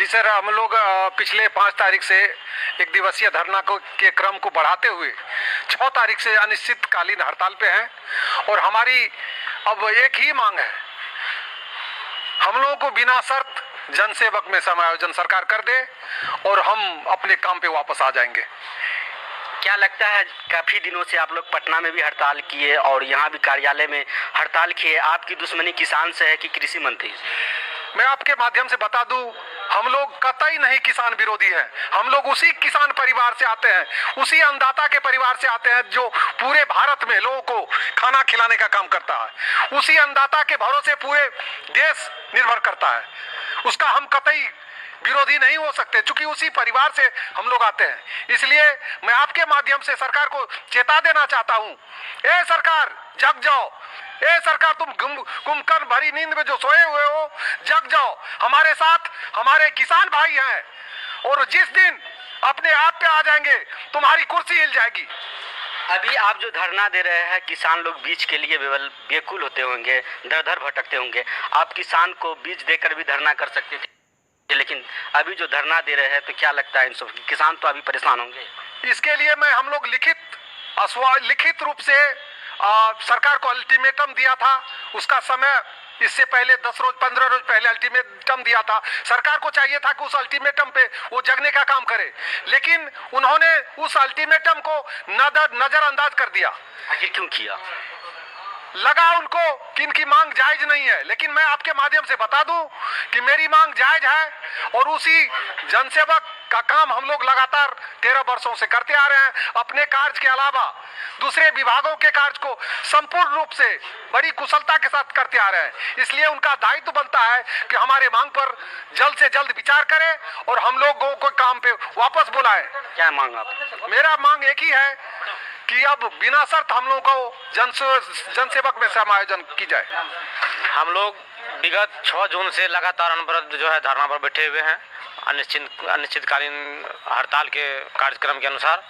Sir, हम लोग पिछले 5 तारीख से एक दिवसीय धरना के क्रम को बढ़ाते हुए 6 तारीख से अनिश्चितकालीन हड़ताल पे हैं और हमारी अब एक ही मांग है, हम लोगों को बिना शर्त जनसेवक में समायोजन सरकार कर दे और हम अपने काम पे वापस आ जाएंगे। क्या लगता है, काफ़ी दिनों से आप लोग पटना में भी हड़ताल किए और यहाँ भी कार्यालय में हड़ताल किए, आपकी दुश्मनी किसान से है कि कृषि मंत्री से? मैं आपके माध्यम से बता दूं, हम लोग कतई नहीं किसान विरोधी हैं। हम लोग उसी किसान परिवार से आते हैं, उसी अन्नदाता के परिवार से आते हैं जो पूरे भारत में लोगों को खाना खिलाने का काम करता है। उसी अन्नदाता के भरोसे पूरे देश निर्भर करता है, उसका हम कतई विरोधी नहीं हो सकते, क्योंकि उसी परिवार से हम लोग आते हैं। इसलिए मैं आपके माध्यम से सरकार को चेता देना चाहता हूं, ए सरकार जग जाओ, ए सरकार तुम कुंभकर्ण भरी नींद में जो सोए हुए हो, जग जाओ। हमारे साथ हमारे किसान भाई हैं और जिस दिन अपने आप पे आ जाएंगे तुम्हारी कुर्सी हिल जाएगी। अभी आप जो धरना दे रहे हैं, किसान लोग बीज के लिए बेकुल होते होंगे, दर दर भटकते होंगे। आप किसान को बीज देकर भी धरना कर सकते थे, लेकिन अभी जो धरना दे रहे हैं तो क्या लगता है इन सब किसान तो अभी परेशान होंगे। इसके लिए हम लोग लिखित रूप से सरकार को अल्टीमेटम दिया था। उसका समय इससे पहले 10 रोज 15 रोज पहले अल्टीमेटम दिया था। सरकार को चाहिए था कि उस अल्टीमेटम पे वो जगने का काम करे, लेकिन उन्होंने उस अल्टीमेटम को नजरअंदाज कर दिया। आखिर क्यों किया? लगा उनको कि इनकी मांग जायज नहीं है, लेकिन मैं आपके माध्यम से बता दूं कि मेरी मांग जायज है और उसी जनसेवक का काम हम लोग लगातार 13 वर्षों से करते आ रहे हैं। अपने कार्य के अलावा दूसरे विभागों के कार्य को संपूर्ण रूप से बड़ी कुशलता के साथ करते आ रहे हैं। इसलिए उनका दायित्व बनता है कि हमारे मांग पर जल्द से जल्द विचार करें और हम लोगों को काम पे वापस बुलाएं। क्या मांग आप? मेरा मांग एक ही है कि अब बिना शर्त हम लोगों को जनसेवक में समायोजन की जाए। हम लोग विगत 6 जून से लगातार अनवरत जो है धरना पर बैठे हुए हैं अनिश्चितकालीन हड़ताल के कार्यक्रम के अनुसार।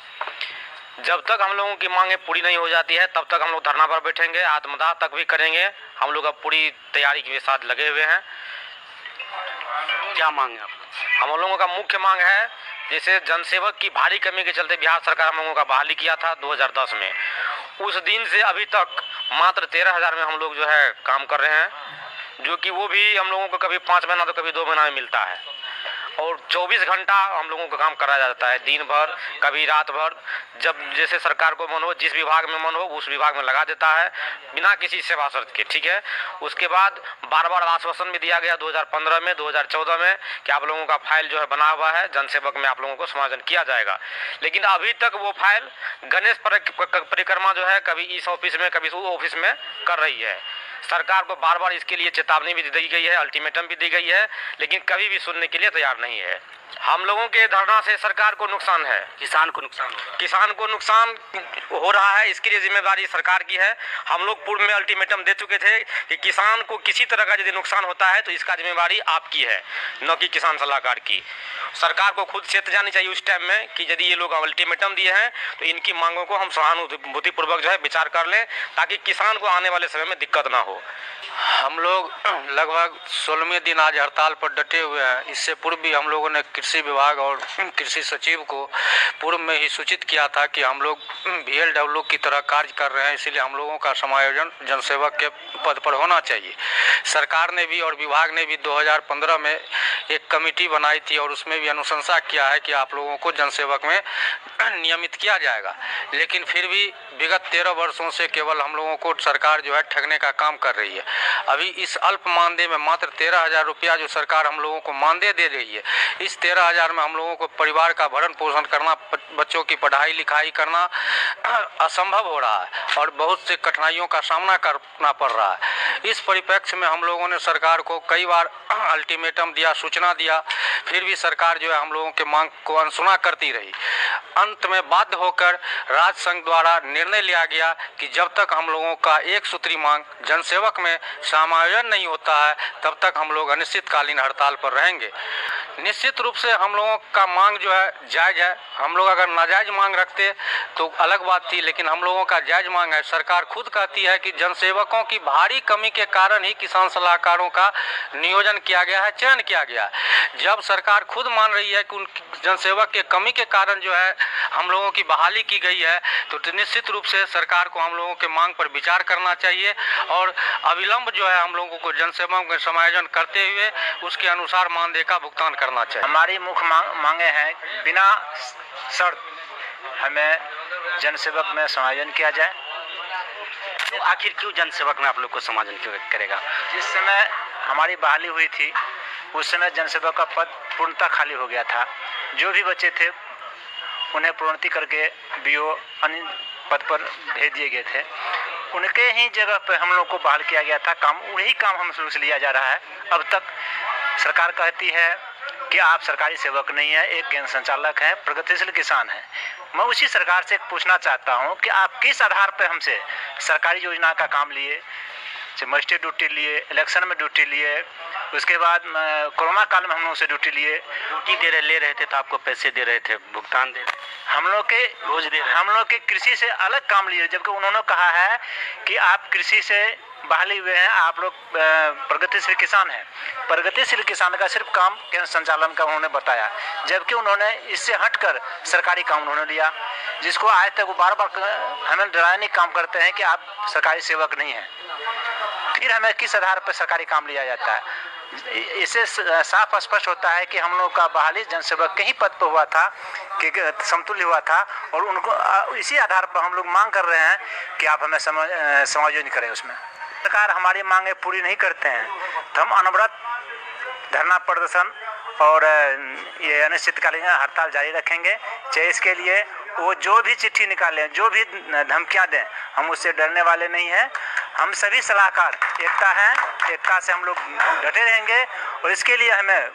जब तक हम लोगों की मांगें पूरी नहीं हो जाती है तब तक हम लोग धरना पर बैठेंगे, आत्मदाह तक भी करेंगे। हम लोग अब पूरी तैयारी के साथ लगे हुए हैं। क्या मांग है आप? हम लोगों का मुख्य मांग है, जैसे जनसेवक की भारी कमी के चलते बिहार सरकार हम लोगों का बहाली किया था 2010 में, उस दिन से अभी तक मात्र 13,000 में हम लोग जो है काम कर रहे हैं, जो कि वो भी हम लोगों को कभी 5 महीना तो कभी 2 महीना में मिलता है। और 24 घंटा हम लोगों का काम करा जाता है, दिन भर कभी रात भर, जब जैसे सरकार को मन हो, जिस विभाग में मन हो उस विभाग में लगा देता है बिना किसी सेवा शर्त के। ठीक है, उसके बाद बार आश्वासन भी दिया गया 2015 में 2014 में कि आप लोगों का फाइल जो है बना हुआ है, जनसेवक में आप लोगों को समायोजन किया जाएगा। लेकिन अभी तक वो फाइल गणेश परिक्रमा जो है कभी इस ऑफिस में कभी उस ऑफिस में कर रही है। सरकार को बार इसके लिए चेतावनी भी दी गई है, अल्टीमेटम भी दी गई है, लेकिन कभी भी सुनने के लिए तैयार नहीं है। हम लोगों के धरना से सरकार को नुकसान है, किसान को नुकसान हो रहा है। किसान को नुकसान हो रहा है, इसके लिए जिम्मेदारी सरकार की है। हम लोग पूर्व में अल्टीमेटम दे चुके थे कि किसान को किसी तरह का यदि नुकसान होता है तो इसका जिम्मेदारी आपकी है, न कि किसान सलाहकार की। सरकार को खुद चेत जानी चाहिए उस टाइम में कि यदि ये लोग अल्टीमेटम दिए हैं तो इनकी मांगों को हम सहानुभूतिपूर्वक जो है विचार कर लें, ताकि किसान को आने वाले समय में दिक्कत ना हो। हम लोग लगभग 16वें दिन आज हड़ताल पर डटे हुए हैं। इससे पूर्व भी हम लोगों ने कृषि विभाग और कृषि सचिव को पूर्व में ही सूचित किया था कि हम लोग VLW की तरह कार्य कर रहे हैं, इसीलिए हम लोगों का समायोजन जनसेवक के पद पर होना चाहिए। सरकार ने भी और विभाग ने भी 2015 में एक कमेटी बनाई थी और उसमें भी अनुशंसा किया है कि आप लोगों को जनसेवक में नियमित किया जाएगा, लेकिन फिर भी विगत 13 वर्षों से केवल हम लोगों को सरकार जो है ठगने का काम कर रही है। अभी इस अल्प मानदेय में मात्र 13,000 रुपया जो सरकार हम लोगों को मानदेय दे रही है, इस 13,000 में हम लोगों को परिवार का भरण पोषण करना, बच्चों की पढ़ाई लिखाई करना असंभव हो रहा है और बहुत से कठिनाइयों का सामना करना पड़ रहा है। इस परिप्रेक्ष्य में हम लोगों ने सरकार को कई बार अल्टीमेटम दिया, सूचना दिया, फिर भी सरकार जो है हम लोगों के मांग को अनसुना करती रही। अंत में बाध्य होकर राज्य संघ द्वारा निर्णय लिया गया कि जब तक हम लोगों का एक सूत्री मांग जनसेवक में समायोजन नहीं होता है तब तक हम लोग अनिश्चितकालीन हड़ताल पर रहेंगे। निश्चित रूप से हम लोगों का मांग जो है जायज़ है। हम लोग अगर नाजायज मांग रखते तो अलग बात थी, लेकिन हम लोगों का जायज मांग है। सरकार खुद कहती है कि जनसेवकों की भारी कमी के कारण ही किसान सलाहकारों का नियोजन किया गया है, चयन किया गया है। जब सरकार खुद मान रही है कि उन जनसेवक के कमी के कारण जो है हम लोगों की बहाली की गई है, तो निश्चित रूप से सरकार को हम लोगों के मांग पर विचार करना चाहिए और अविलंब जो है हम लोगों को जनसेवा का समायोजन करते हुए उसके अनुसार मानदेय का भुगतान करना चाहिए। हमारी मुख्य मांगे हैं, बिना शर्त हमें जनसेवक में समायोजन किया जाए। तो आखिर क्यों जनसेवक में आप लोग को समायोजन क्यों करेगा? जिस समय हमारी बहाली हुई थी उस समय जनसेवक का पद पूर्णतः खाली हो गया था। जो भी बच्चे थे उन्हें प्रोन्नति करके बीओ अन्य पद पर भेज दिए गए थे। उनके ही जगह पर हम लोग को बहाल किया गया था। काम वही काम हम लोग से लिया जा रहा है। अब तक सरकार कहती है कि आप सरकारी सेवक नहीं है, एक केंद्र संचालक हैं, प्रगतिशील किसान हैं। मैं उसी सरकार से पूछना चाहता हूं कि आप किस आधार पर हमसे सरकारी योजना का काम लिए, मजिस्ट्रेट ड्यूटी लिए, इलेक्शन में ड्यूटी लिए, उसके बाद कोरोना काल में हम लोग से ड्यूटी लिए। ड्यूटी ले रहे थे तो आपको पैसे दे रहे थे, भुगतान दे रहे थे, हम लोग के रोज दे रहे, हम लोग के कृषि से अलग काम लिए, जबकि उन्होंने कहा है कि आप कृषि से बहाली हुए हैं, आप लोग प्रगतिशील किसान हैं। प्रगतिशील किसान का सिर्फ काम केंद्र संचालन का उन्होंने बताया, जबकि उन्होंने इससे हटकर सरकारी काम उन्होंने लिया, जिसको आज तक वो बार बार हमें डराने काम करते हैं कि आप सरकारी सेवक नहीं हैं। फिर हमें किस आधार पर सरकारी काम लिया जाता है? इससे साफ स्पष्ट होता है कि हम लोग का बहाली जनसेवक के ही पद पर हुआ था, कि समतुल्य हुआ था, और उनको इसी आधार पर हम लोग मांग कर रहे हैं कि आप हमें समायोजन करें। उसमें सरकार हमारी मांगें पूरी नहीं करते हैं तो हम अनवरत धरना प्रदर्शन और ये अनिश्चितकालीन हड़ताल जारी रखेंगे। चाहे इसके लिए वो जो भी चिट्ठी निकालें, जो भी धमकियां दें, हम उससे डरने वाले नहीं हैं। हम सभी सलाहकार एकता हैं, एकता से हम लोग डटे रहेंगे और इसके लिए हमें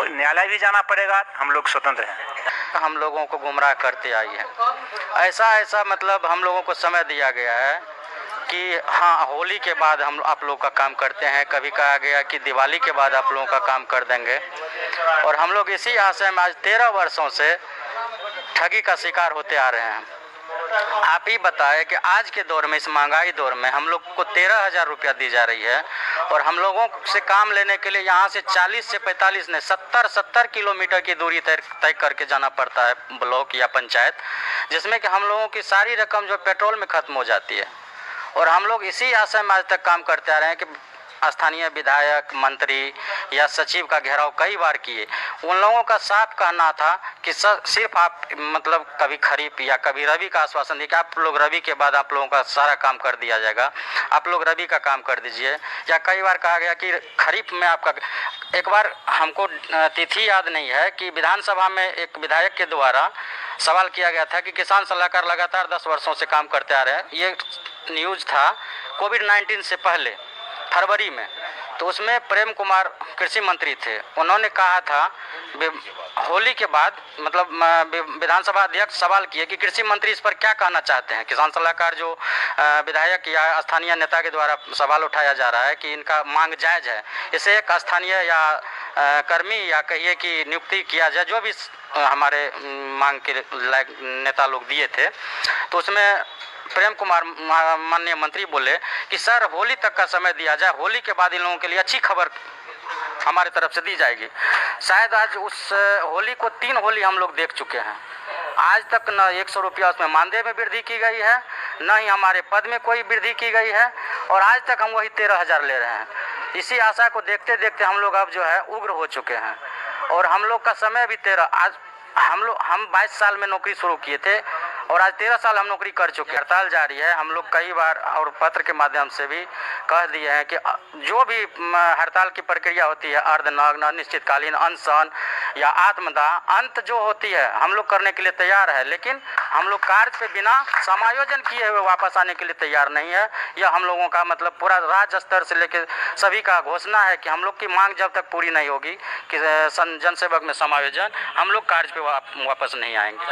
न्यायालय भी जाना पड़ेगा। हम लोग स्वतंत्र हैं। हम लोगों को गुमराह करते आई है। ऐसा मतलब हम लोगों को समय दिया गया है कि हाँ, होली के बाद हम आप लोग का काम करते हैं, कभी कहा गया कि दिवाली के बाद आप लोगों का काम कर देंगे, और हम लोग इसी आशय में आज 13 वर्षों से ठगी का शिकार होते आ रहे हैं। आप ही बताएं कि आज के दौर में, इस महंगाई दौर में हम लोग को 13,000 रुपया दी जा रही है, और हम लोगों से काम लेने के लिए यहाँ से 40 से 45 ने 70 किलोमीटर की दूरी तय करके जाना पड़ता है, ब्लॉक या पंचायत, जिसमें कि हम लोगों की सारी रकम जो पेट्रोल में ख़त्म हो जाती है। और हम लोग इसी आशय में आज तक काम करते आ रहे हैं कि स्थानीय विधायक, मंत्री या सचिव का घेराव कई बार किए। उन लोगों का साफ कहना था कि सिर्फ आप मतलब कभी खरीफ या कभी रबी का आश्वासन दिए कि आप लोग रबी के बाद आप लोगों का सारा काम कर दिया जाएगा, आप लोग रबी का काम कर दीजिए। या कई बार कहा गया कि खरीफ में आपका, एक बार हमको तिथि याद नहीं है कि विधानसभा में एक विधायक के द्वारा सवाल किया गया था कि किसान सलाहकार लगातार 10 वर्षों से काम करते आ रहे हैं। ये न्यूज़ था कोविड-19 से पहले फरवरी में, तो उसमें प्रेम कुमार कृषि मंत्री थे। उन्होंने कहा था होली के बाद, मतलब विधानसभा अध्यक्ष सवाल किए कि कृषि मंत्री इस पर क्या कहना चाहते हैं। किसान सलाहकार जो विधायक या स्थानीय नेता के द्वारा सवाल उठाया जा रहा है कि इनका मांग जायज़ है, इसे एक स्थानीय या कर्मी या कहिए कि नियुक्ति किया जाए, जो भी हमारे मांग के लायक नेता लोग दिए थे। तो उसमें प्रेम कुमार माननीय मंत्री बोले कि सर होली तक का समय दिया जाए, होली के बाद इन लोगों के लिए अच्छी खबर हमारे तरफ से दी जाएगी। शायद आज उस होली को 3 होली हम लोग देख चुके हैं। आज तक न 100 रुपया उसमें मानदेय में वृद्धि की गई है, न ही हमारे पद में कोई वृद्धि की गई है, और आज तक हम वही 13,000 ले रहे हैं। इसी आशा को देखते देखते हम लोग अब जो है उग्र हो चुके हैं, और हम लोग का समय भी 13, आज हम 22 साल में नौकरी शुरू किए थे और आज 13 साल हम नौकरी कर चुके हैं। हड़ताल जारी है। हम लोग कई बार और पत्र के माध्यम से भी कह दिए हैं कि जो भी हड़ताल की प्रक्रिया होती है, अर्धनग्न, अनिश्चितकालीन, अनशन या आत्मदाह, अंत जो होती है हम लोग करने के लिए तैयार है, लेकिन हम लोग कार्य पे बिना समायोजन किए हुए वापस आने के लिए तैयार नहीं है। यह हम लोगों का मतलब पूरा राज्य स्तर से लेकर सभी का घोषणा है कि हम लोग की मांग जब तक पूरी नहीं होगी कि जनसेवक में समायोजन, हम लोग कार्य पे वापस नहीं आएंगे।